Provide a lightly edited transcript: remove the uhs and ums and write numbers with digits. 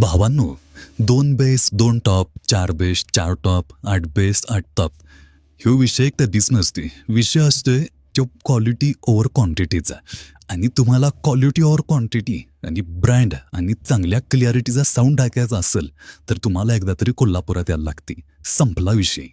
भावांनो, 2 base 2 top, 4 base 4 top, 8 base 8 top ह्यो विषय कधीच नसते. विषय असतोय तो क्वालिटी ओव्हर क्वांटिटीचा. आणि तुम्हाला क्वालिटी ओव्हर क्वांटिटी आणि ब्रँड आणि चांगल्या क्लिअरिटीचा साऊंड ऐकायचा असेल तर तुम्हाला एकदा तरी कोल्हापुरात यायला लागते. संपला विषय.